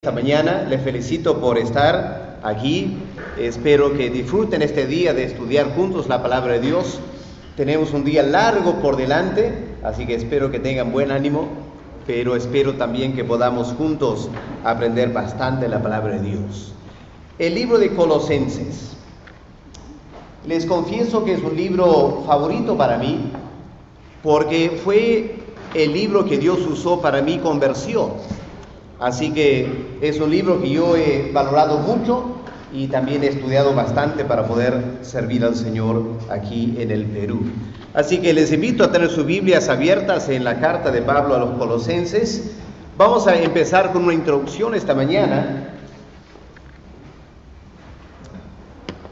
Esta mañana les felicito por estar aquí. Espero que disfruten este día de estudiar juntos la palabra de Dios. Tenemos un día largo por delante, así que espero que tengan buen ánimo, pero espero también que podamos juntos aprender bastante la palabra de Dios. El libro de Colosenses. Les confieso que es un libro favorito para mí, porque fue el libro que Dios usó para mi conversión. Así que es un libro que yo he valorado mucho y también he estudiado bastante para poder servir al Señor aquí en el Perú. Así que les invito a tener sus Biblias abiertas en la carta de Pablo a los Colosenses. Vamos a empezar con una introducción esta mañana.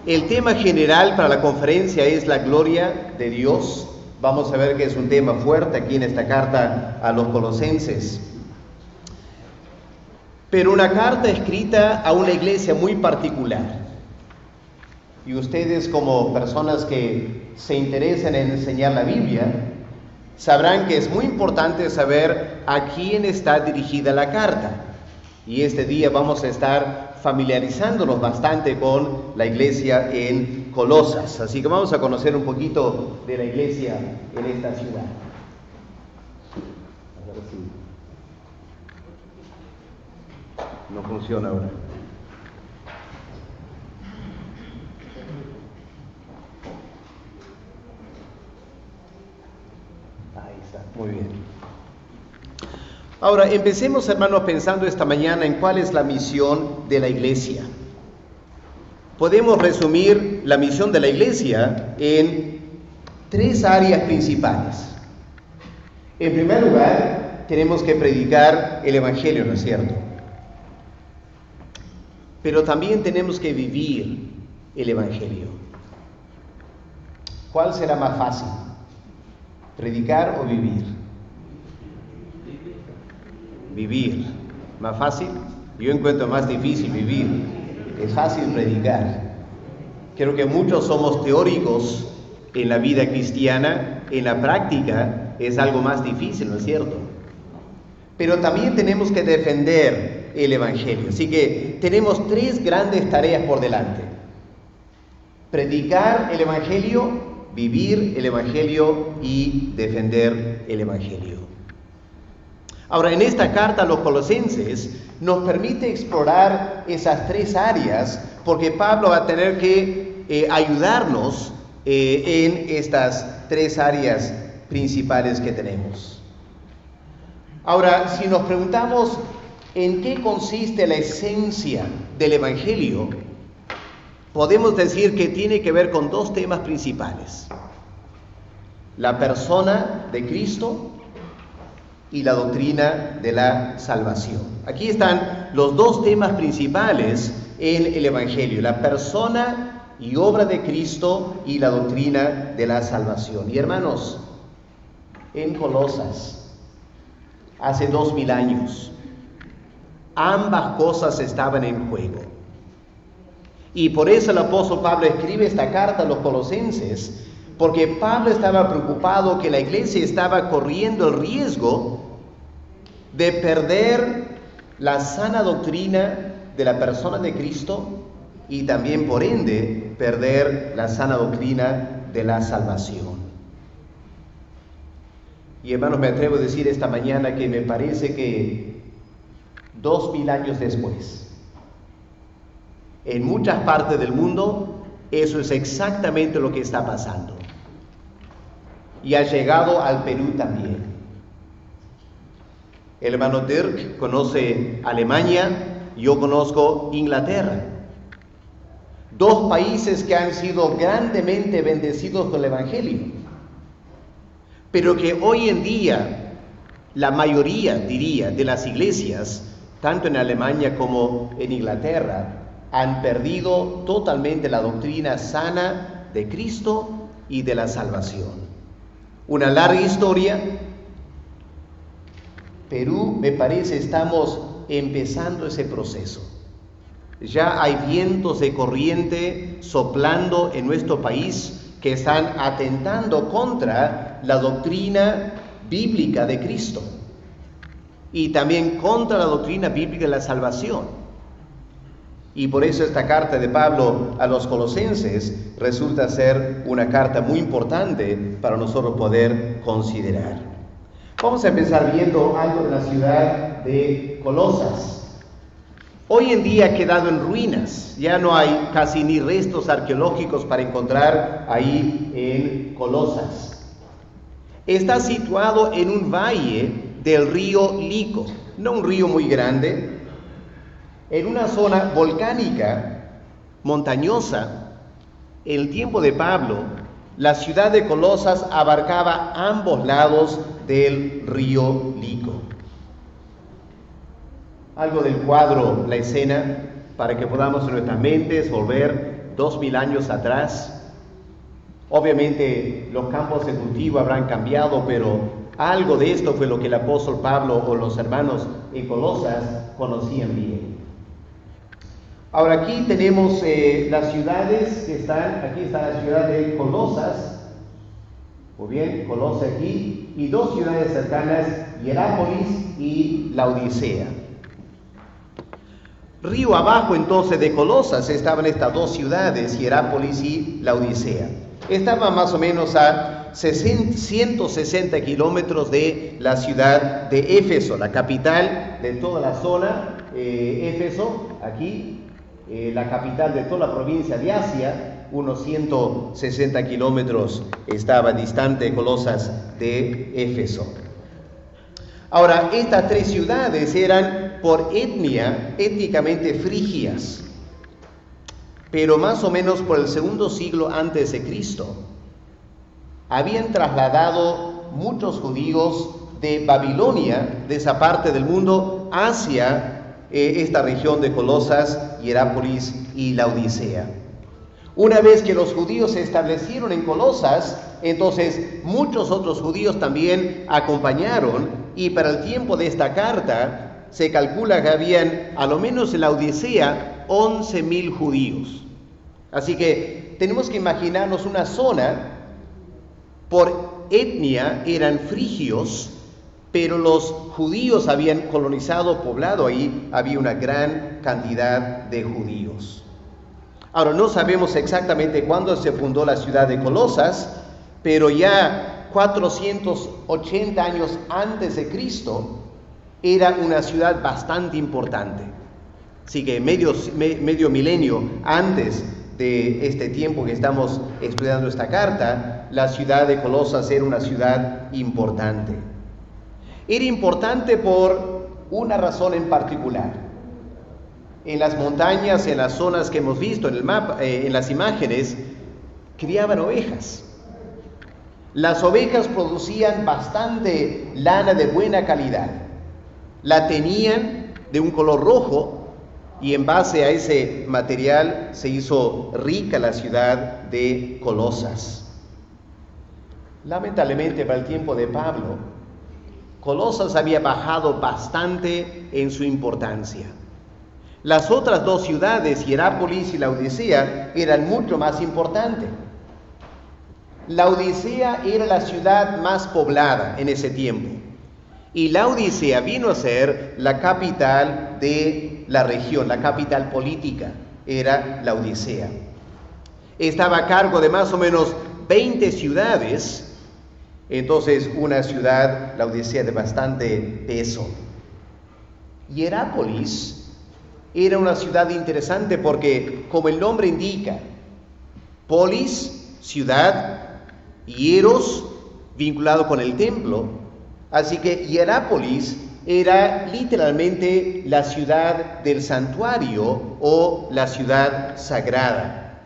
El tema general para la conferencia es la gloria de Dios. Vamos a ver que es un tema fuerte aquí en esta carta a los Colosenses. Pero una carta escrita a una iglesia muy particular. Y ustedes, como personas que se interesan en enseñar la Biblia, sabrán que es muy importante saber a quién está dirigida la carta. Y este día vamos a estar familiarizándonos bastante con la iglesia en Colosas. Así que vamos a conocer un poquito de la iglesia en esta ciudad. No funciona ahora. Ahí está, muy bien. Ahora, empecemos, hermanos, pensando esta mañana en cuál es la misión de la iglesia. Podemos resumir la misión de la iglesia en tres áreas principales. En primer lugar, tenemos que predicar el evangelio, ¿no es cierto? Pero también tenemos que vivir el evangelio. ¿Cuál será más fácil? ¿Predicar o vivir? Vivir. ¿Más fácil? Yo encuentro más difícil vivir. Es fácil predicar. Creo que muchos somos teóricos en la vida cristiana. En la práctica es algo más difícil, ¿no es cierto? Pero también tenemos que defender el evangelio. Así que tenemos tres grandes tareas por delante: predicar el evangelio, vivir el evangelio y defender el evangelio. Ahora, en esta carta a los Colosenses nos permite explorar esas tres áreas, porque Pablo va a tener que ayudarnos en estas tres áreas principales que tenemos. Ahora, si nos preguntamos ¿en qué consiste la esencia del evangelio? Podemos decir que tiene que ver con dos temas principales: la persona de Cristo y la doctrina de la salvación. Aquí están los dos temas principales en el evangelio: la persona y obra de Cristo y la doctrina de la salvación. Y hermanos, en Colosas, hace 2000 años, ambas cosas estaban en juego. Y por eso el apóstol Pablo escribe esta carta a los Colosenses, porque Pablo estaba preocupado que la iglesia estaba corriendo el riesgo de perder la sana doctrina de la persona de Cristo y también, por ende, perder la sana doctrina de la salvación. Y hermanos, me atrevo a decir esta mañana que me parece que 2000 años después, en muchas partes del mundo, eso es exactamente lo que está pasando. Y ha llegado al Perú también. El hermano Dirk conoce Alemania, yo conozco Inglaterra. Dos países que han sido grandemente bendecidos con el evangelio, pero que hoy en día la mayoría, diría, de las iglesias, tanto en Alemania como en Inglaterra, han perdido totalmente la doctrina sana de Cristo y de la salvación. Una larga historia. Perú, me parece, estamos empezando ese proceso. Ya hay vientos de corriente soplando en nuestro país que están atentando contra la doctrina bíblica de Cristo. y también contra la doctrina bíblica de la salvación. Y por eso esta carta de Pablo a los colosenses resulta ser una carta muy importante para nosotros poder considerar. Vamos a empezar viendo algo de la ciudad de Colosas. Hoy en día ha quedado en ruinas, ya no hay casi ni restos arqueológicos para encontrar ahí en Colosas. Está situado en un valle del río Lico, no un río muy grande, en una zona volcánica, montañosa. En el tiempo de Pablo, la ciudad de Colosas abarcaba ambos lados del río Lico. Algo del cuadro, la escena, para que podamos en nuestras mentes volver 2000 años atrás. Obviamente los campos de cultivo habrán cambiado, pero algo de esto fue lo que el apóstol Pablo o los hermanos en Colosas conocían bien. Ahora aquí tenemos las ciudades que están, aquí está la ciudad de Colosas, muy bien, Colosas aquí, y dos ciudades cercanas, Hierápolis y Laodicea. Río abajo entonces de Colosas estaban estas dos ciudades, Hierápolis y Laodicea. Estaban más o menos a 160 kilómetros de la ciudad de Éfeso, la capital de toda la zona, Éfeso, aquí, la capital de toda la provincia de Asia, unos 160 kilómetros estaba distante Colosas de Éfeso. Ahora, estas tres ciudades eran por étnicamente frigias, pero más o menos por el segundo siglo antes de Cristo, habían trasladado muchos judíos de Babilonia, de esa parte del mundo, hacia esta región de Colosas, Hierápolis y Laodicea. Una vez que los judíos se establecieron en Colosas, entonces muchos otros judíos también acompañaron, y para el tiempo de esta carta se calcula que habían, a lo menos en Laodicea, 11.000 judíos. Así que tenemos que imaginarnos una zona, por etnia eran frigios, pero los judíos habían colonizado, poblado ahí, había una gran cantidad de judíos. Ahora, no sabemos exactamente cuándo se fundó la ciudad de Colosas, pero ya 480 años antes de Cristo era una ciudad bastante importante. Así que medio milenio antes de este tiempo que estamos estudiando esta carta, la ciudad de Colosas era una ciudad importante. Era importante por una razón en particular. En las montañas, en las zonas que hemos visto en el mapa, en las imágenes, criaban ovejas. Las ovejas producían bastante lana de buena calidad. La tenían de un color rojo y en base a ese material se hizo rica la ciudad de Colosas. Lamentablemente para el tiempo de Pablo, Colosas había bajado bastante en su importancia. Las otras dos ciudades, Hierápolis y Laodicea, eran mucho más importantes. Laodicea era la ciudad más poblada en ese tiempo, y Laodicea vino a ser la capital de la región, la capital política, era Laodicea. Estaba a cargo de más o menos 20 ciudades, entonces una ciudad, Laodicea, de bastante peso. Hierápolis era una ciudad interesante porque, como el nombre indica, polis, ciudad, hieros, vinculado con el templo. Así que Hierápolis era literalmente la ciudad del santuario o la ciudad sagrada.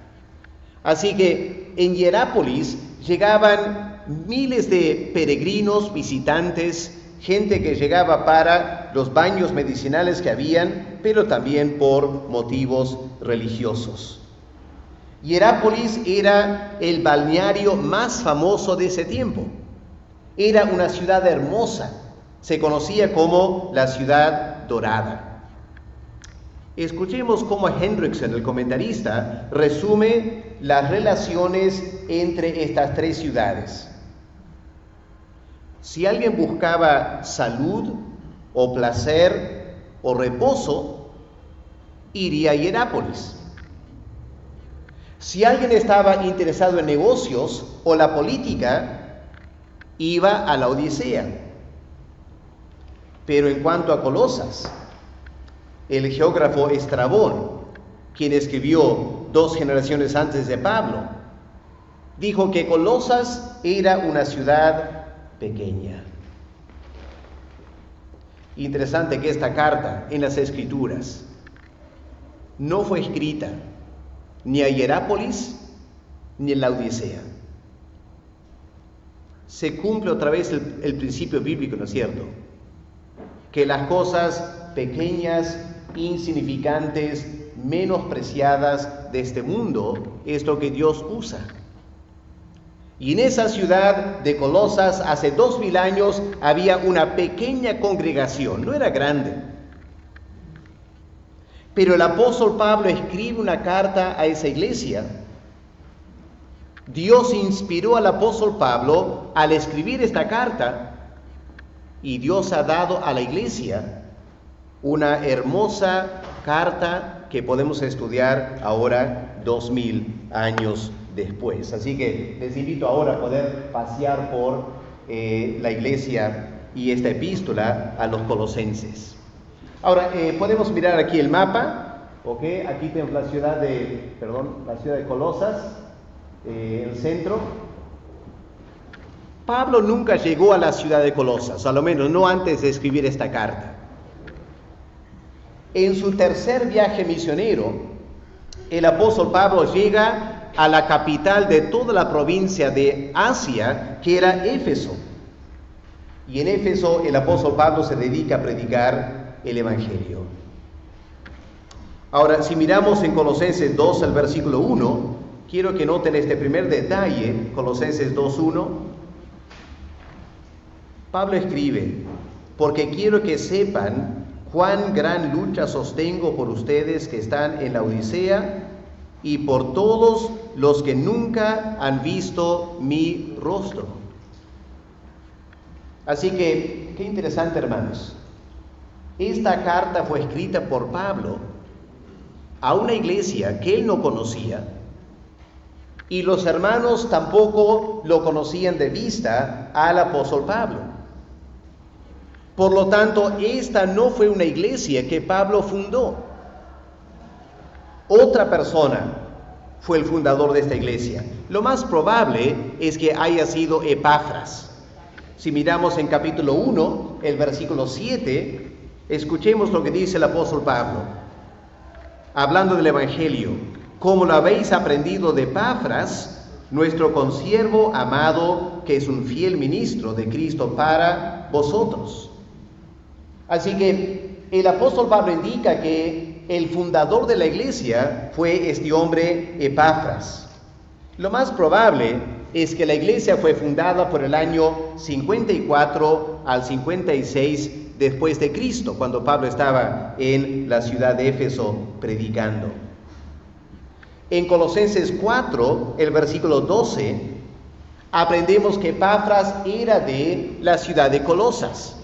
Así que en Hierápolis llegaban miles de peregrinos, visitantes, gente que llegaba para los baños medicinales que habían, pero también por motivos religiosos. Hierápolis era el balneario más famoso de ese tiempo. Era una ciudad hermosa, se conocía como la ciudad dorada. Escuchemos cómo Hendrickson, el comentarista, resume las relaciones entre estas tres ciudades. Si alguien buscaba salud, o placer o reposo, iría a Hierápolis. Si alguien estaba interesado en negocios o la política, iba a la Odisea. Pero en cuanto a Colosas, el geógrafo Estrabón, quien escribió 2 generaciones antes de Pablo, dijo que Colosas era una ciudad pequeña. Interesante que esta carta en las Escrituras no fue escrita ni a Hierápolis ni en la Odisea. Se cumple otra vez el principio bíblico, ¿no es cierto? Que las cosas pequeñas, insignificantes, menospreciadas de este mundo es lo que Dios usa. Y en esa ciudad de Colosas, hace 2000 años, había una pequeña congregación, no era grande. Pero el apóstol Pablo escribe una carta a esa iglesia. Dios inspiró al apóstol Pablo al escribir esta carta, y Dios ha dado a la iglesia una hermosa carta que podemos estudiar ahora 2000 años después. Así que les invito ahora a poder pasear por la iglesia y esta epístola a los colosenses. Ahora, podemos mirar aquí el mapa, ¿ok? Aquí tenemos la ciudad de Colosas, el centro. Pablo nunca llegó a la ciudad de Colosas, a lo menos no antes de escribir esta carta. En su tercer viaje misionero, el apóstol Pablo llega a la capital de toda la provincia de Asia, que era Éfeso. Y en Éfeso el apóstol Pablo se dedica a predicar el Evangelio. Ahora, si miramos en Colosenses 2, el versículo 1, quiero que noten este primer detalle, Colosenses 2:1. Pablo escribe: porque quiero que sepan cuán gran lucha sostengo por ustedes que están en la Odisea y por todos los que nunca han visto mi rostro. Así que, qué interesante, hermanos. Esta carta fue escrita por Pablo a una iglesia que él no conocía, y los hermanos tampoco lo conocían de vista al apóstol Pablo. Por lo tanto, esta no fue una iglesia que Pablo fundó. Otra persona fue el fundador de esta iglesia. Lo más probable es que haya sido Epafras. Si miramos en capítulo 1, el versículo 7, escuchemos lo que dice el apóstol Pablo, hablando del Evangelio: como lo habéis aprendido de Epafras, nuestro consiervo amado, que es un fiel ministro de Cristo para vosotros. Así que el apóstol Pablo indica que el fundador de la iglesia fue este hombre Epafras. Lo más probable es que la iglesia fue fundada por el año 54 al 56 después de Cristo, cuando Pablo estaba en la ciudad de Éfeso predicando. En Colosenses 4, el versículo 12, aprendemos que Epafras era de la ciudad de Colosas.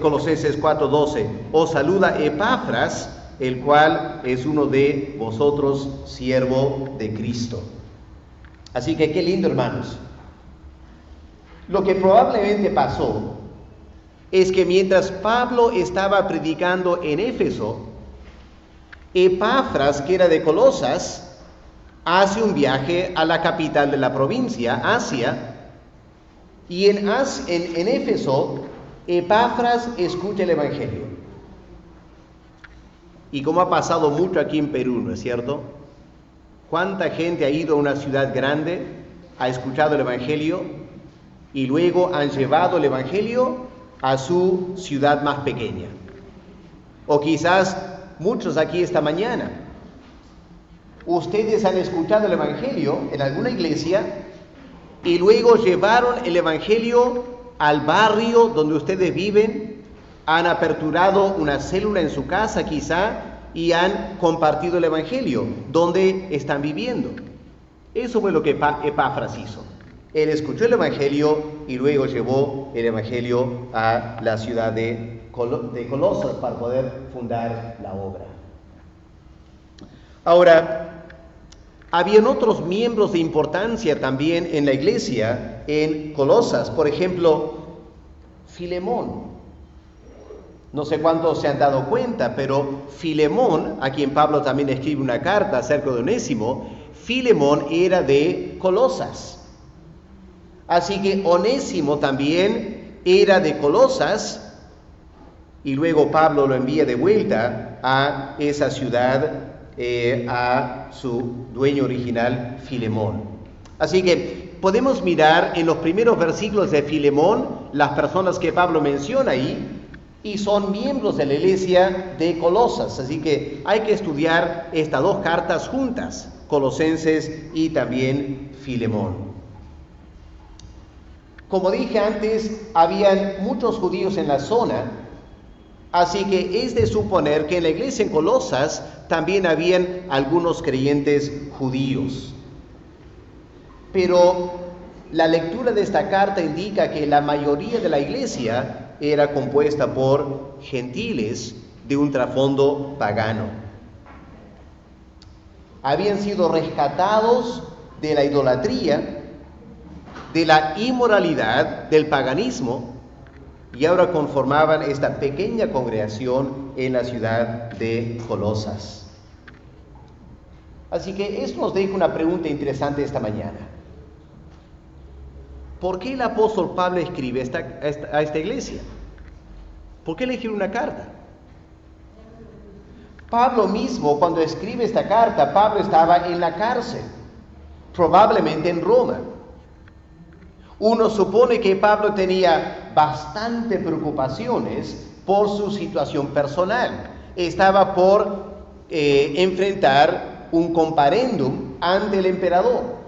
Colosenses 4:12, os saluda Epafras, el cual es uno de vosotros, siervo de Cristo. Así que qué lindo, hermanos. Lo que probablemente pasó es que mientras Pablo estaba predicando en Éfeso, Epafras, que era de Colosas, hace un viaje a la capital de la provincia, Asia, y en Éfeso, Epafras escucha el Evangelio. Y como ha pasado mucho aquí en Perú, ¿no es cierto? ¿Cuánta gente ha ido a una ciudad grande, ha escuchado el Evangelio y luego han llevado el Evangelio a su ciudad más pequeña? O quizás muchos aquí esta mañana, ustedes han escuchado el Evangelio en alguna iglesia y luego llevaron el Evangelio al barrio donde ustedes viven, han aperturado una célula en su casa quizá y han compartido el Evangelio donde están viviendo. Eso fue lo que Epafras hizo. Él escuchó el Evangelio y luego llevó el Evangelio a la ciudad de Colosas para poder fundar la obra. Ahora, habían otros miembros de importancia también en la iglesia en Colosas, por ejemplo, Filemón. No sé cuántos se han dado cuenta, pero Filemón, a quien Pablo también escribe una carta acerca de Onésimo, Filemón era de Colosas. Así que Onésimo también era de Colosas, y luego Pablo lo envía de vuelta a esa ciudad, a su dueño original, Filemón. Así que podemos mirar en los primeros versículos de Filemón las personas que Pablo menciona ahí, y son miembros de la iglesia de Colosas. Así que hay que estudiar estas dos cartas juntas, Colosenses y también Filemón. Como dije antes, habían muchos judíos en la zona, así que es de suponer que en la iglesia en Colosas también habían algunos creyentes judíos. Pero la lectura de esta carta indica que la mayoría de la iglesia era compuesta por gentiles de un trasfondo pagano. Habían sido rescatados de la idolatría, de la inmoralidad, del paganismo, y ahora conformaban esta pequeña congregación en la ciudad de Colosas. Así que esto nos deja una pregunta interesante esta mañana. ¿Por qué el apóstol Pablo escribe a esta iglesia? ¿Por qué le escribe una carta? Pablo mismo, cuando escribe esta carta, Pablo estaba en la cárcel, probablemente en Roma. Uno supone que Pablo tenía bastante preocupaciones por su situación personal. Estaba por enfrentar un comparéndum ante el emperador.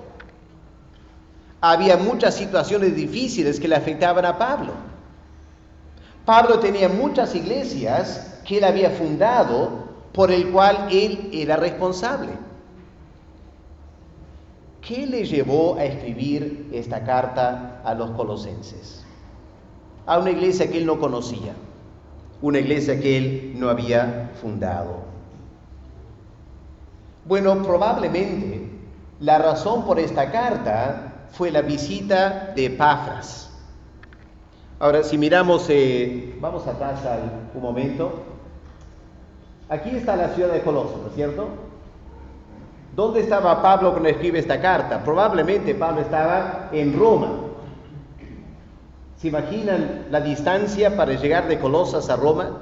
Había muchas situaciones difíciles que le afectaban a Pablo. Pablo tenía muchas iglesias que él había fundado, por el cual él era responsable. ¿Qué le llevó a escribir esta carta a los colosenses? A una iglesia que él no conocía, una iglesia que él no había fundado. Bueno, probablemente la razón por esta carta fue la visita de Epafras. Ahora, si miramos, vamos atrás un momento. Aquí está la ciudad de Colosas, ¿no es cierto? ¿Dónde estaba Pablo cuando escribe esta carta? Probablemente Pablo estaba en Roma. ¿Se imaginan la distancia para llegar de Colosas a Roma?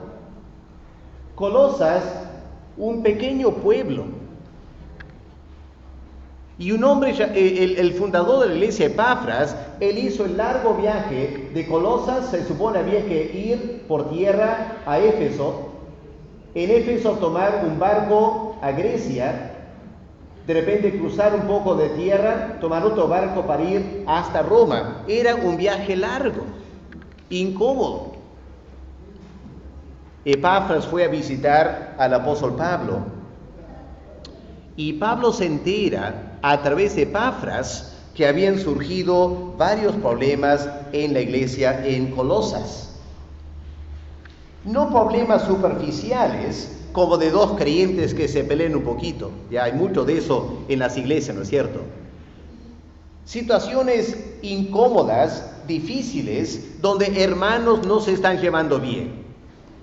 Colosas, un pequeño pueblo. Y un hombre, el fundador de la iglesia, Epafras, él hizo el largo viaje de Colosas. Se supone había que ir por tierra a Éfeso. En Éfeso tomar un barco a Grecia, de repente cruzar un poco de tierra, tomar otro barco para ir hasta Roma. Era un viaje largo, incómodo. Epafras fue a visitar al apóstol Pablo, y Pablo se entera a través de Epafras que habían surgido varios problemas en la iglesia en Colosas. No problemas superficiales, como de dos creyentes que se peleen un poquito. Ya hay mucho de eso en las iglesias, ¿no es cierto? Situaciones incómodas, difíciles, donde hermanos no se están llevando bien.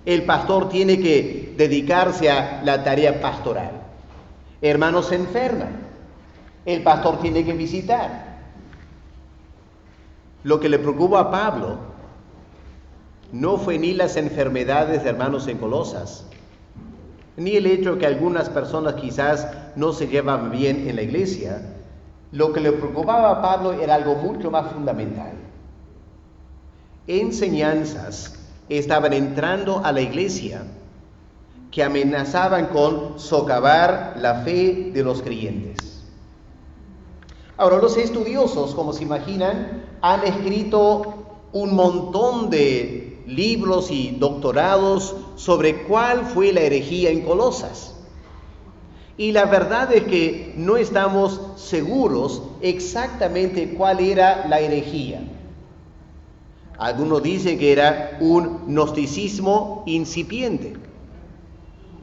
El pastor tiene que dedicarse a la tarea pastoral. Hermanos se enferman. El pastor tiene que visitar. Lo que le preocupó a Pablo no fue ni las enfermedades de hermanos en Colosas, ni el hecho que algunas personas quizás no se llevan bien en la iglesia. Lo que le preocupaba a Pablo era algo mucho más fundamental. Enseñanzas estaban entrando a la iglesia que amenazaban con socavar la fe de los creyentes. Ahora, los estudiosos, como se imaginan, han escrito un montón de libros y doctorados sobre cuál fue la herejía en Colosas. Y la verdad es que no estamos seguros exactamente cuál era la herejía. Algunos dicen que era un gnosticismo incipiente.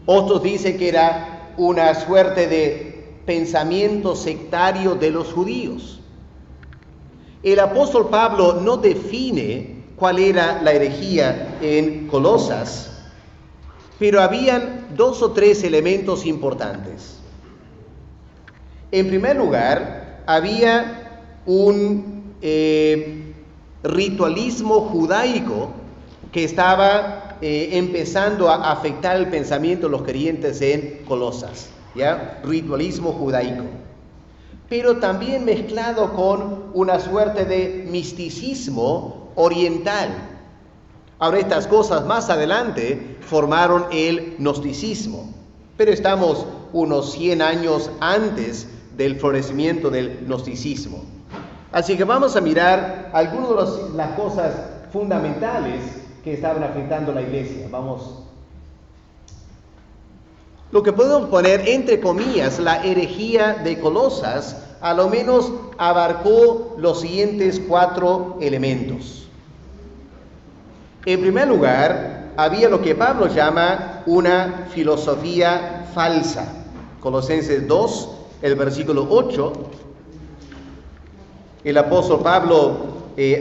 Otros dicen que era una suerte de pensamiento sectario de los judíos. El apóstol Pablo no define cuál era la herejía en Colosas, pero habían 2 o 3 elementos importantes. En primer lugar, había un ritualismo judaico que estaba empezando a afectar el pensamiento de los creyentes en Colosas, ¿ya? Ritualismo judaico. Pero también mezclado con una suerte de misticismo oriental. Ahora, estas cosas más adelante formaron el gnosticismo, pero estamos unos 100 años antes del florecimiento del gnosticismo. Así que vamos a mirar algunas de las cosas fundamentales que estaban afectando a la iglesia. Vamos. Lo que podemos poner entre comillas, la herejía de Colosas, a lo menos abarcó los siguientes 4 elementos. En primer lugar, había lo que Pablo llama una filosofía falsa. Colosenses 2, el versículo 8, el apóstol Pablo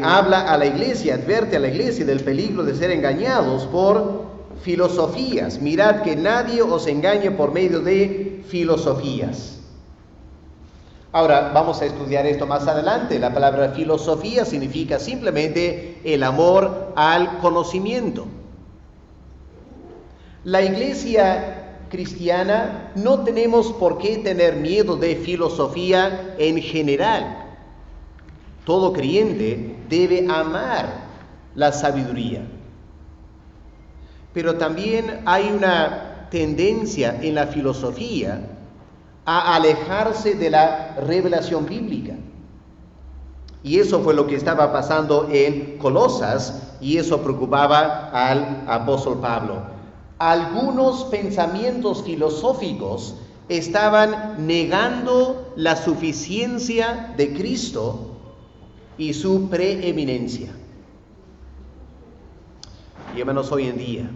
habla a la iglesia, advierte a la iglesia del peligro de ser engañados por filosofías. Mirad que nadie os engañe por medio de filosofías. Ahora, vamos a estudiar esto más adelante. La palabra filosofía significa simplemente el amor al conocimiento. La iglesia cristiana no tenemos por qué tener miedo de filosofía en general. Todo creyente debe amar la sabiduría. Pero también hay una tendencia en la filosofía a alejarse de la revelación bíblica. Y eso fue lo que estaba pasando en Colosas, y eso preocupaba al apóstol Pablo. Algunos pensamientos filosóficos estaban negando la suficiencia de Cristo y su preeminencia. Y hermanos, hoy en día,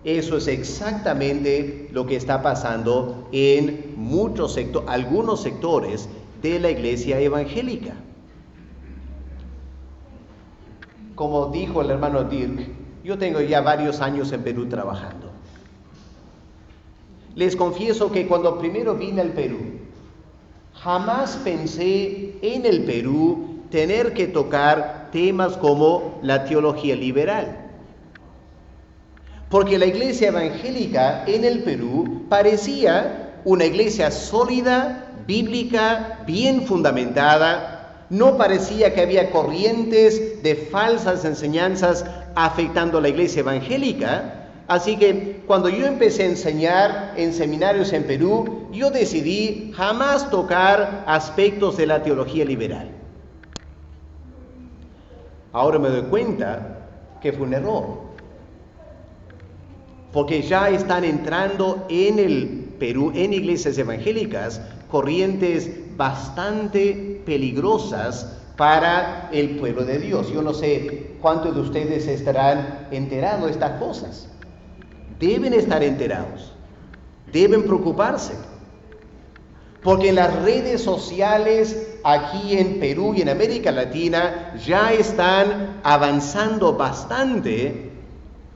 eso es exactamente lo que está pasando en algunos sectores de la iglesia evangélica. Como dijo el hermano Dirk, yo tengo ya varios años en Perú trabajando. Les confieso que cuando primero vine al Perú, jamás pensé en el Perú tener que tocar temas como la teología liberal. Porque la iglesia evangélica en el Perú parecía una iglesia sólida, bíblica, bien fundamentada. No parecía que había corrientes de falsas enseñanzas afectando a la iglesia evangélica. Así que cuando yo empecé a enseñar en seminarios en Perú, yo decidí jamás tocar aspectos de la teología liberal. Ahora me doy cuenta que fue un error, porque ya están entrando en el Perú, en iglesias evangélicas, corrientes bastante peligrosas para el pueblo de Dios. Yo no sé cuántos de ustedes estarán enterados de estas cosas. Deben estar enterados, deben preocuparse, porque en las redes sociales aquí en Perú y en América Latina ya están avanzando bastante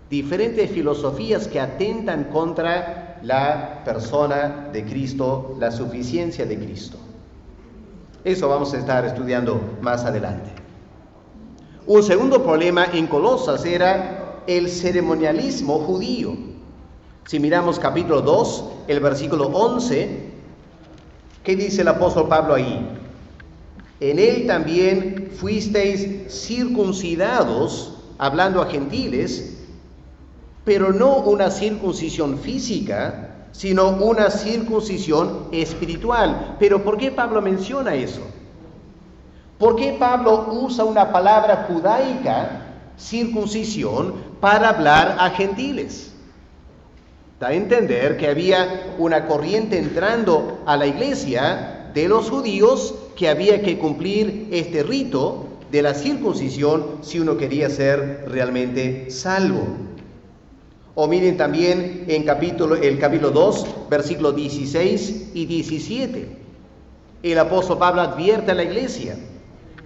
diferentes filosofías que atentan contra la persona de Cristo, la suficiencia de Cristo. Eso vamos a estar estudiando más adelante. Un segundo problema en Colosas era el ceremonialismo judío. Si miramos capítulo 2, el versículo 11, ¿qué dice el apóstol Pablo ahí? En él también fuisteis circuncidados, hablando a gentiles, pero no una circuncisión física, sino una circuncisión espiritual. ¿Pero por qué Pablo menciona eso? ¿Por qué Pablo usa una palabra judaica, circuncisión, para hablar a gentiles? Da a entender que había una corriente entrando a la iglesia de los judíos que había que cumplir este rito de la circuncisión si uno quería ser realmente salvo. O miren también en el capítulo 2, versículos 16 y 17. El apóstol Pablo advierte a la iglesia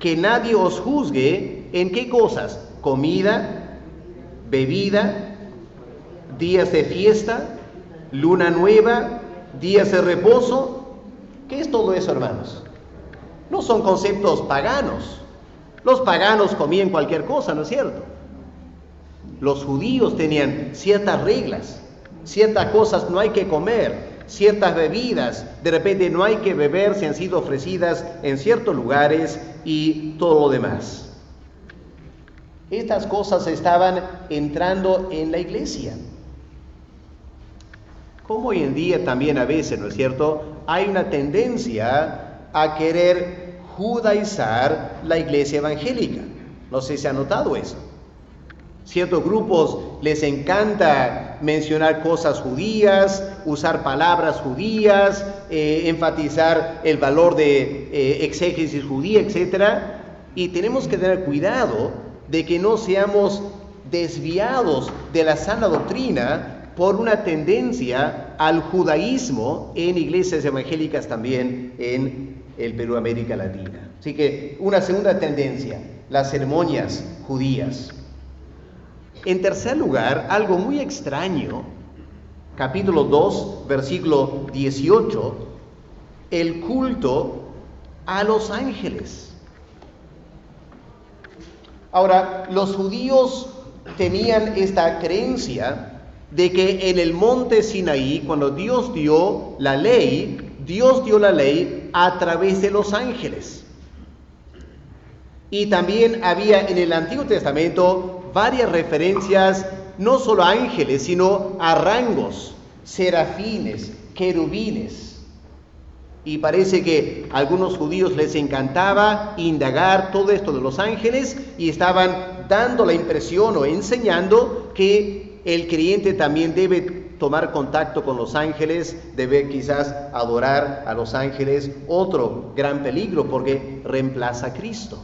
que nadie os juzgue en qué cosas: comida, bebida, días de fiesta, luna nueva, días de reposo. ¿Qué es todo eso, hermanos? No son conceptos paganos. Los paganos comían cualquier cosa, ¿no es cierto? Los judíos tenían ciertas reglas, ciertas cosas no hay que comer, ciertas bebidas, de repente no hay que beber si han sido ofrecidas en ciertos lugares y todo lo demás. Estas cosas estaban entrando en la iglesia. Como hoy en día también a veces, ¿no es cierto?, hay una tendencia a querer judaizar la iglesia evangélica. No sé si han notado eso. Ciertos grupos les encanta mencionar cosas judías, usar palabras judías, enfatizar el valor de exégesis judía, etc. Y tenemos que tener cuidado de que no seamos desviados de la sana doctrina por una tendencia al judaísmo en iglesias evangélicas también en el Perú, América Latina. Así que una segunda tendencia, las ceremonias judías. En tercer lugar, algo muy extraño, capítulo 2, versículo 18, el culto a los ángeles. Ahora, los judíos tenían esta creencia de que en el monte Sinaí, cuando Dios dio la ley a través de los ángeles. Y también había en el Antiguo Testamento varias referencias, no solo a ángeles, sino a rangos, serafines, querubines. Y parece que a algunos judíos les encantaba indagar todo esto de los ángeles y estaban dando la impresión o enseñando que el creyente también debe tomar contacto con los ángeles, debe quizás adorar a los ángeles. Otro gran peligro porque reemplaza a Cristo.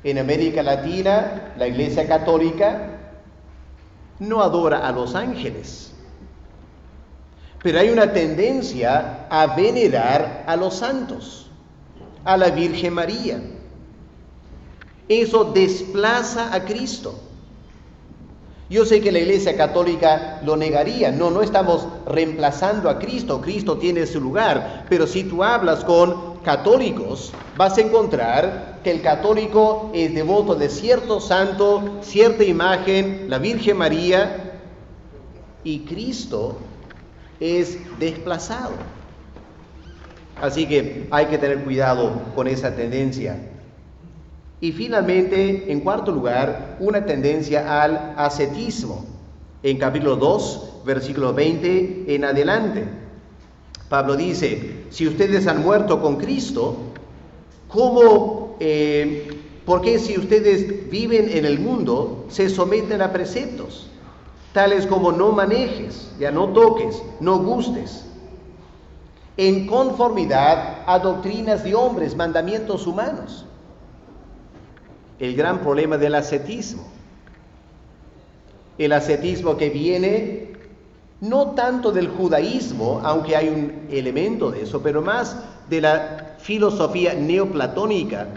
En América Latina, la Iglesia Católica no adora a los ángeles, pero hay una tendencia a venerar a los santos, a la Virgen María. Eso desplaza a Cristo. Yo sé que la Iglesia Católica lo negaría. No estamos reemplazando a Cristo. Cristo tiene su lugar. Pero si tú hablas con católicos, vas a encontrar que el católico es devoto de cierto santo, cierta imagen, la Virgen María, y Cristo es desplazado. Así que hay que tener cuidado con esa tendencia. Y finalmente, en cuarto lugar, una tendencia al ascetismo. En capítulo 2, versículo 20 en adelante, Pablo dice: si ustedes han muerto con Cristo, ¿por qué si ustedes viven en el mundo se someten a preceptos, tales como no manejes, ya no toques, no gustes, en conformidad a doctrinas de hombres, mandamientos humanos? El gran problema del ascetismo. El ascetismo que viene no tanto del judaísmo, aunque hay un elemento de eso, pero más de la filosofía neoplatónica,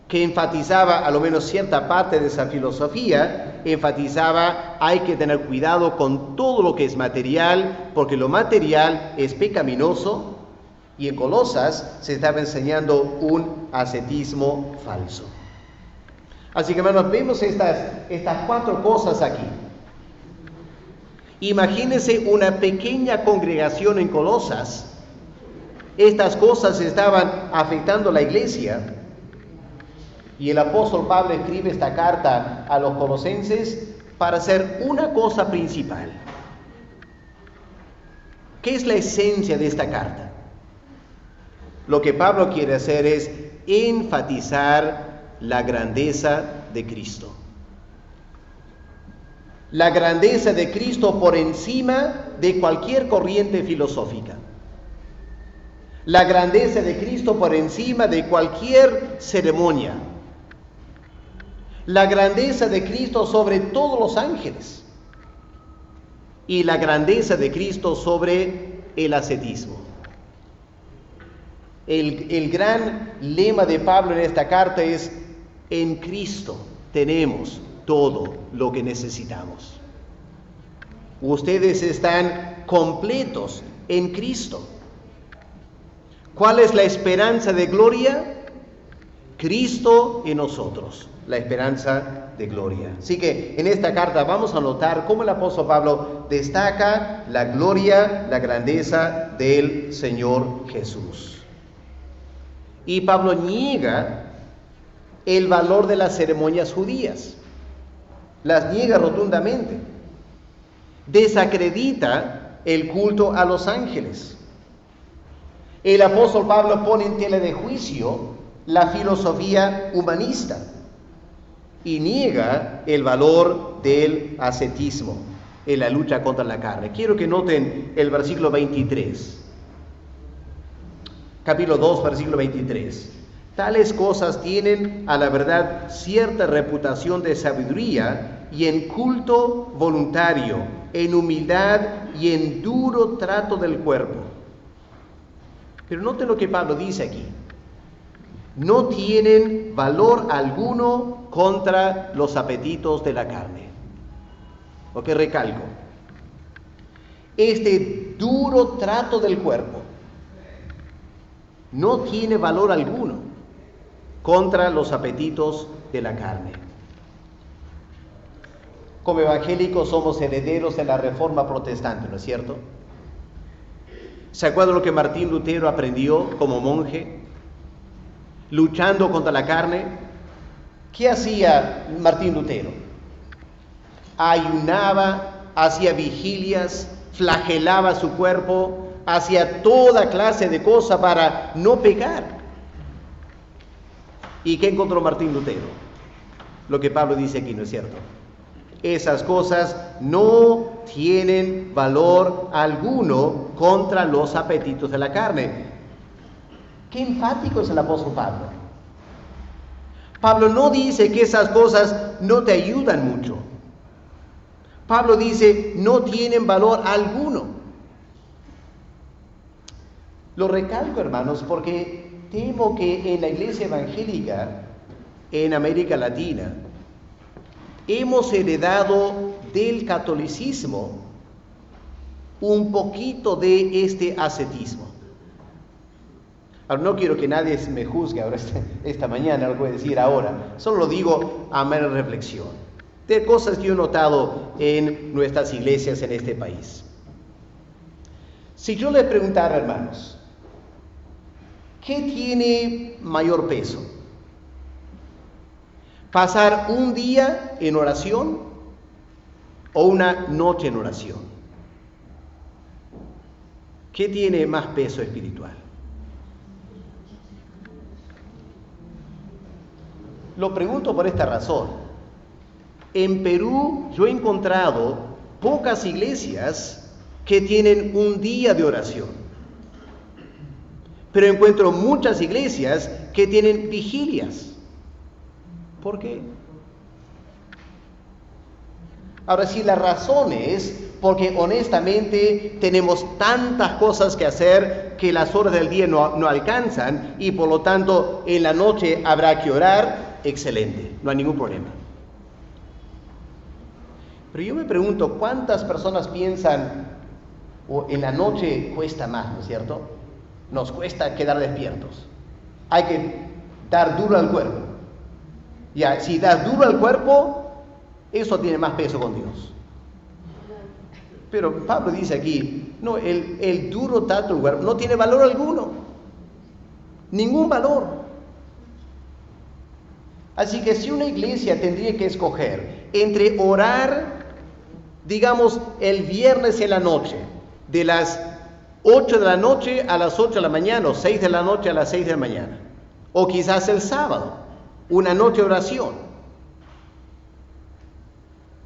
que enfatizaba, a lo menos cierta parte de esa filosofía, enfatizaba: hay que tener cuidado con todo lo que es material, porque lo material es pecaminoso, y en Colosas se estaba enseñando un ascetismo falso. Así que, hermanos, vemos estas cuatro cosas aquí. Imagínense una pequeña congregación en Colosas. Estas cosas estaban afectando a la iglesia. Y el apóstol Pablo escribe esta carta a los colosenses para hacer una cosa principal. ¿Qué es la esencia de esta carta? Lo que Pablo quiere hacer es enfatizar la grandeza de Cristo. La grandeza de Cristo por encima de cualquier corriente filosófica. La grandeza de Cristo por encima de cualquier ceremonia. La grandeza de Cristo sobre todos los ángeles. Y la grandeza de Cristo sobre el ascetismo. El gran lema de Pablo en esta carta es: en Cristo tenemos todo lo que necesitamos. Ustedes están completos en Cristo. ¿Cuál es la esperanza de gloria? Cristo en nosotros, la esperanza de gloria. Así que en esta carta vamos a notar cómo el apóstol Pablo destaca la gloria, la grandeza del Señor Jesús. Y Pablo niega el valor de las ceremonias judías. Las niega rotundamente. Desacredita el culto a los ángeles. El apóstol Pablo pone en tela de juicio la filosofía humanista y niega el valor del ascetismo en la lucha contra la carne. Quiero que noten el versículo 23. Capítulo 2, versículo 23. Tales cosas tienen a la verdad cierta reputación de sabiduría y en culto voluntario, en humildad y en duro trato del cuerpo. Pero noten lo que Pablo dice aquí. No tienen valor alguno contra los apetitos de la carne. Lo que recalco. Este duro trato del cuerpo no tiene valor alguno contra los apetitos de la carne. Como evangélicos somos herederos de la Reforma Protestante, ¿no es cierto? ¿Se acuerdan lo que Martín Lutero aprendió como monje? Luchando contra la carne. ¿Qué hacía Martín Lutero? Ayunaba, hacía vigilias, flagelaba su cuerpo, hacía toda clase de cosas para no pecar. ¿Y qué encontró Martín Lutero? Lo que Pablo dice aquí, ¿no es cierto? Esas cosas no tienen valor alguno contra los apetitos de la carne. Qué enfático es el apóstol Pablo. Pablo no dice que esas cosas no te ayudan mucho. Pablo dice, no tienen valor alguno. Lo recalco, hermanos, porque temo que en la iglesia evangélica en América Latina hemos heredado del catolicismo un poquito de este ascetismo. Ahora, no quiero que nadie me juzgue ahora esta mañana, lo voy a decir ahora. Solo lo digo a mera reflexión de cosas que yo he notado en nuestras iglesias en este país. Si yo les preguntara, hermanos, ¿qué tiene mayor peso? ¿Pasar un día en oración o una noche en oración? ¿Qué tiene más peso espiritual? Lo pregunto por esta razón. En Perú yo he encontrado pocas iglesias que tienen un día de oración, pero encuentro muchas iglesias que tienen vigilias. ¿Por qué? Ahora, si la razón es porque honestamente tenemos tantas cosas que hacer que las horas del día no alcanzan y por lo tanto en la noche habrá que orar, excelente, no hay ningún problema. Pero yo me pregunto, ¿cuántas personas piensan, en la noche cuesta más, ¿no es cierto? Nos cuesta quedar despiertos. Hay que dar duro al cuerpo. Ya, si das duro al cuerpo, eso tiene más peso con Dios. Pero Pablo dice aquí, no, el duro trato del cuerpo no tiene valor alguno. Ningún valor. Así que si una iglesia tendría que escoger entre orar, digamos, el viernes en la noche, de las 8 de la noche a las 8 de la mañana, o 6 de la noche a las 6 de la mañana, o quizás el sábado, una noche de oración.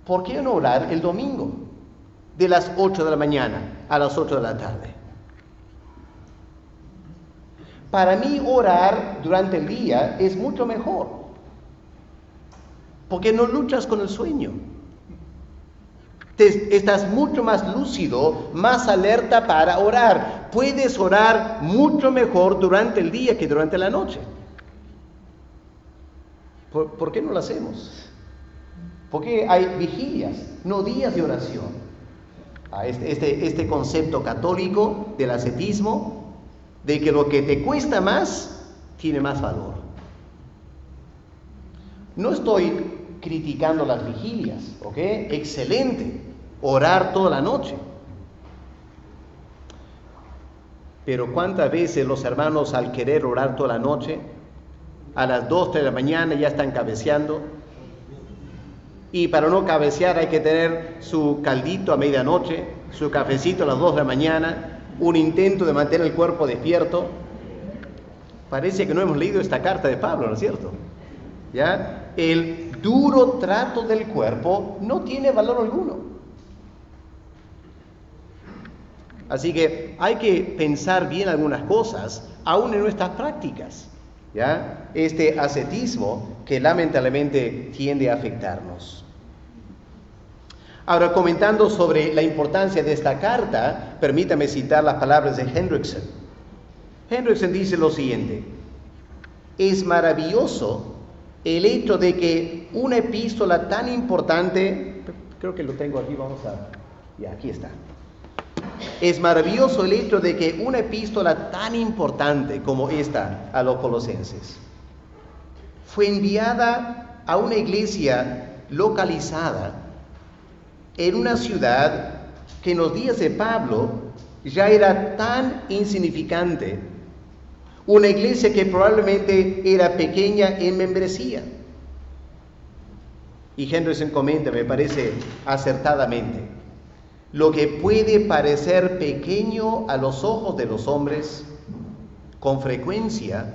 ¿Por qué no orar el domingo, de las 8 de la mañana a las 8 de la tarde? Para mí orar durante el día es mucho mejor, porque no luchas con el sueño. Estás mucho más lúcido, más alerta para orar. Puedes orar mucho mejor durante el día que durante la noche. ¿Por qué no lo hacemos? Porque hay vigilias, no días de oración. Este concepto católico del ascetismo, de que lo que te cuesta más, tiene más valor. No estoy criticando las vigilias, ¿ok? Excelente, orar toda la noche. Pero ¿cuántas veces los hermanos, al querer orar toda la noche, a las 2, 3 de la mañana ya están cabeceando? Y para no cabecear hay que tener su caldito a medianoche, su cafecito a las 2 de la mañana, un intento de mantener el cuerpo despierto. Parece que no hemos leído esta carta de Pablo, ¿no es cierto? ¿Ya? El duro trato del cuerpo no tiene valor alguno. Así que hay que pensar bien algunas cosas, aún en nuestras prácticas, ¿ya? Este ascetismo que lamentablemente tiende a afectarnos. Ahora, comentando sobre la importancia de esta carta, permítame citar las palabras de Hendrickson. Hendrickson dice lo siguiente: es maravilloso el hecho de que una epístola tan importante, creo que lo tengo aquí, aquí está. Es maravilloso el hecho de que una epístola tan importante como esta a los colosenses fue enviada a una iglesia localizada en una ciudad que en los días de Pablo ya era tan insignificante, una iglesia que probablemente era pequeña en membresía. Y Henderson comenta, me parece acertadamente, lo que puede parecer pequeño a los ojos de los hombres, con frecuencia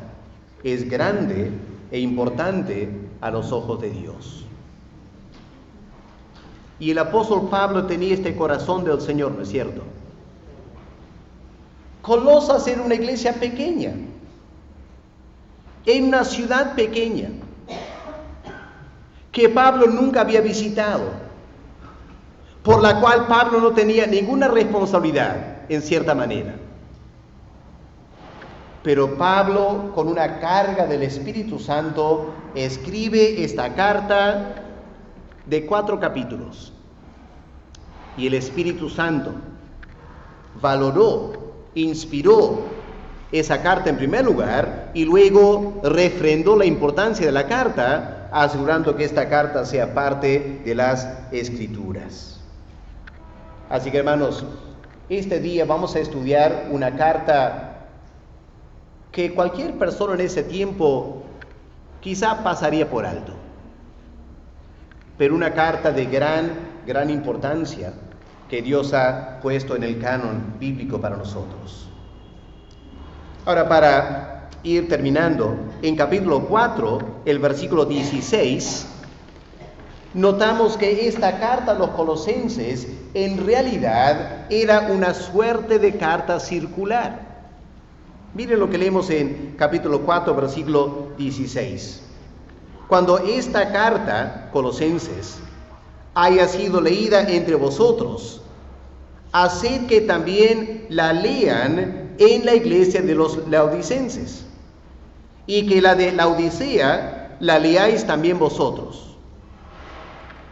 es grande e importante a los ojos de Dios. Y el apóstol Pablo tenía este corazón del Señor, ¿no es cierto? Colosas era una iglesia pequeña, en una ciudad pequeña, que Pablo nunca había visitado, por la cual Pablo no tenía ninguna responsabilidad, en cierta manera. Pero Pablo, con una carga del Espíritu Santo, escribe esta carta de 4 capítulos. Y el Espíritu Santo valoró, inspiró esa carta en primer lugar, y luego refrendó la importancia de la carta, asegurando que esta carta sea parte de las Escrituras. Así que, hermanos, este día vamos a estudiar una carta que cualquier persona en ese tiempo quizá pasaría por alto, pero una carta de gran importancia que Dios ha puesto en el canon bíblico para nosotros. Ahora, para ir terminando, en capítulo 4, el versículo 16, notamos que esta carta a los colosenses en realidad era una suerte de carta circular. Miren lo que leemos en capítulo 4, versículo 16. Cuando esta carta, Colosenses, haya sido leída entre vosotros, haced que también la lean en la iglesia de los laodicenses, y que la de Laodicea la leáis también vosotros.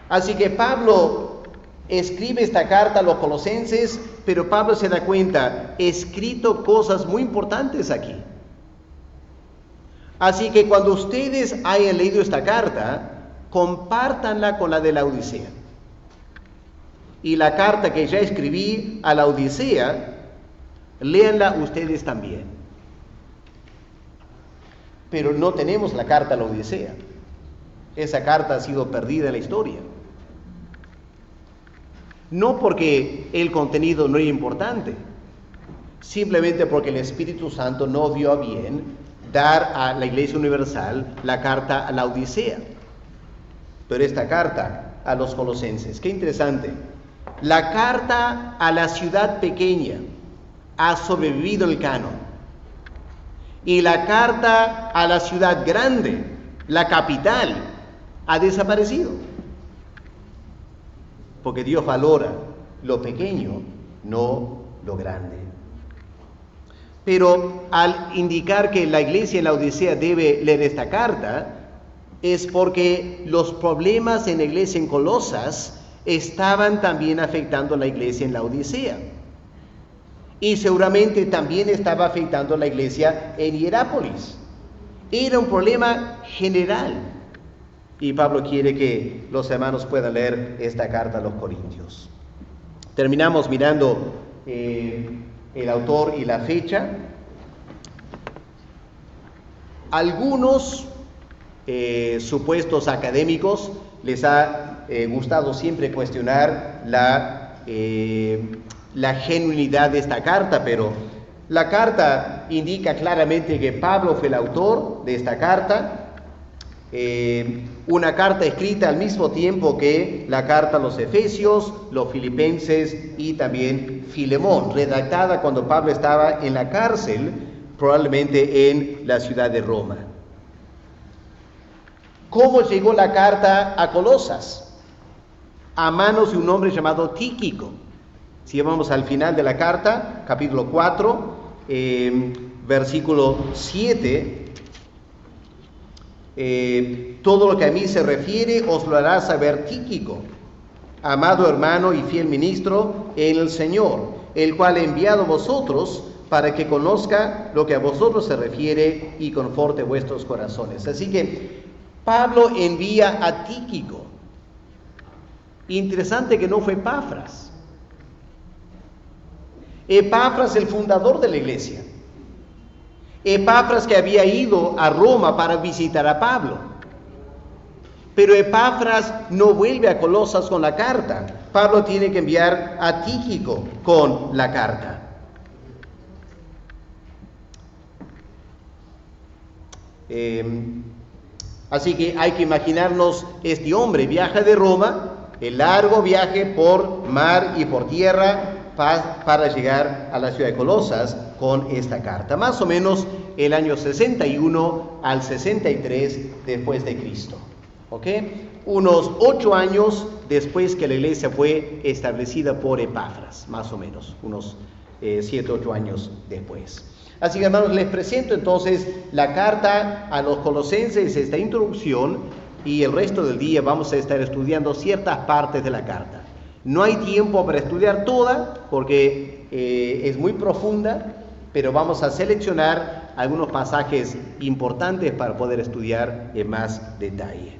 Así que Pablo escribe esta carta a los colosenses, pero Pablo se da cuenta, he escrito cosas muy importantes aquí. Así que cuando ustedes hayan leído esta carta, compártanla con la de Laodicea. Y la carta que ya escribí a Laodicea, léanla ustedes también. Pero no tenemos la carta a Laodicea. Esa carta ha sido perdida en la historia. No porque el contenido no era importante, simplemente porque el Espíritu Santo no vio a bien dar a la Iglesia Universal la carta a Laodicea. Pero esta carta a los colosenses, qué interesante. La carta a la ciudad pequeña ha sobrevivido el canon. Y la carta a la ciudad grande, la capital, ha desaparecido. Porque Dios valora lo pequeño, no lo grande. Pero al indicar que la iglesia en la Odisea debe leer esta carta, es porque los problemas en la iglesia en Colosas estaban también afectando a la iglesia en la Odisea. Y seguramente también estaba afectando a la iglesia en Hierápolis. Era un problema general. Y Pablo quiere que los hermanos puedan leer esta carta a los Corintios. Terminamos mirando el autor y la fecha. Algunos supuestos académicos les ha gustado siempre cuestionar la genuinidad de esta carta, pero la carta indica claramente que Pablo fue el autor de esta carta. Una carta escrita al mismo tiempo que la carta a los Efesios, los Filipenses y también Filemón, redactada cuando Pablo estaba en la cárcel, probablemente en la ciudad de Roma. ¿Cómo llegó la carta a Colosas? A manos de un hombre llamado Tíquico. Si vamos al final de la carta, capítulo 4, versículo 7, todo lo que a mí se refiere os lo hará saber Tíquico, amado hermano y fiel ministro en el Señor, el cual he enviado a vosotros para que conozca lo que a vosotros se refiere y conforte vuestros corazones. Así que Pablo envía a Tíquico. Interesante que no fue Epafras. Epafras, el fundador de la iglesia. Epafras que había ido a Roma para visitar a Pablo. Pero Epafras no vuelve a Colosas con la carta. Pablo tiene que enviar a Tíquico con la carta. Así que hay que imaginarnos este hombre viaja de Roma, el largo viaje por mar y por tierra para llegar a la ciudad de Colosas con esta carta. Más o menos el año 61 al 63 después de Cristo. ¿Ok? Unos 8 años después que la iglesia fue establecida por Epafras, más o menos, unos 7, 8 años después. Así que hermanos, les presento entonces la carta a los colosenses, esta introducción, y el resto del día vamos a estar estudiando ciertas partes de la carta. No hay tiempo para estudiar toda porque es muy profunda, pero vamos a seleccionar algunos pasajes importantes para poder estudiar en más detalle.